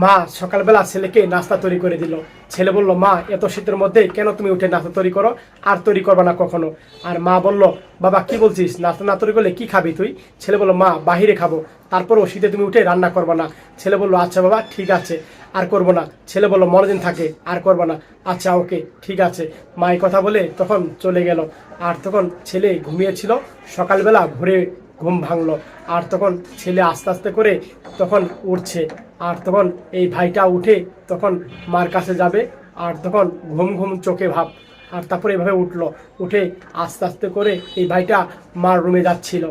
মা সকালবেলা ছেলেকে নাস্তা তৈরি করে দিল। ছেলে বলল, মা এত শীতের মধ্যে কেন তুমি উঠে নাস্তা তৈরি করো, আর তৈরি করবে না কখনো। আর মা বলল, বাবা কি বলছিস, নাস্তা না তৈরি করলে কি খাবি তুই? ছেলে বলল, মা বাহিরে খাবো, তারপরও শীতে তুমি উঠে রান্না করবে না। ছেলে বলল, আচ্ছা বাবা ঠিক আছে, আর করবো না। ছেলে বলল, মনোদিন থাকে, আর করবো না। আচ্ছা ওকে ঠিক আছে। মা এই কথা বলে তখন চলে গেল। আর তখন ছেলে ঘুমিয়েছিল। সকালবেলা ভোরে ঘুম ভাঙলো। আর তখন ছেলে আস্তে আস্তে করে তখন উঠছে। আর তখন এই ভাইটা উঠে তখন মার কাছে যাবে। আর তখন ঘুম ঘুম চোখে ভাব। আর তারপরে এভাবে উঠলো, উঠে আস্তে আস্তে করে এই ভাইটা মার রুমে যাচ্ছিল।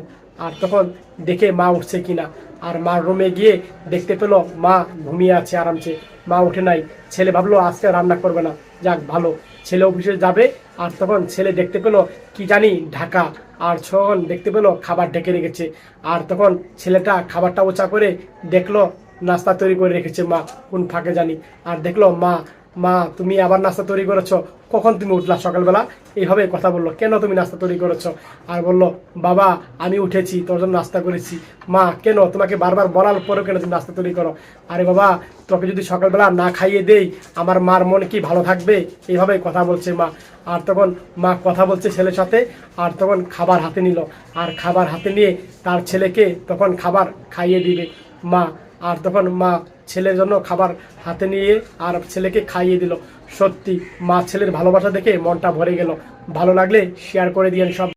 আর তখন দেখে মা উঠছে কিনা। আর মার রুমে গিয়ে দেখতে পেলো মা ঘুমিয়ে আছে আরামসে, মা উঠে নাই। ছেলে ভাবলো আজকে রান্না করবে না, যাক ভালো। ছেলে অফিসে যাবে। আর তখন ছেলে দেখতে পেলো কি জানি ঢাকা। আর তখন দেখতে পেলো খাবার ঢেকে রেখেছে। আর তখন ছেলেটা খাবারটা ওচা করে দেখলো নাস্তা তৈরি করে রেখেছে মা কোন ফাঁকে জানি। আর দেখলো মা, মা তুমি আবার নাস্তা তৈরি করেছো, কখন তুমি উঠলা সকালবেলা? এইভাবে কথা বললো, কেন তুমি নাস্তা তৈরি করেছো? আর বললো, বাবা আমি উঠেছি, তোর জন্য নাস্তা করেছি। মা কেন, তোমাকে বারবার বলার পরেও কেন তুমি নাস্তা তৈরি করো? আরে বাবা, তোকে যদি সকালবেলা না খাইয়ে দেই আমার মার মনে কি ভালো থাকবে? এইভাবে কথা বলছে মা। আর তখন মা কথা বলছে ছেলের সাথে। আর তখন খাবার হাতে নিল। আর খাবার হাতে নিয়ে তার ছেলেকে তখন খাবার খাইয়ে দিবে মা। আর তখন মা ছেলের জন্য খাবার হাতে নিয়ে আর ছেলেকে খাইয়ে দিল। সত্যি মা ছেলের ভালোবাসা দেখে মনটা ভরে গেল। ভালো লাগলে শেয়ার করে দিয়েন সব।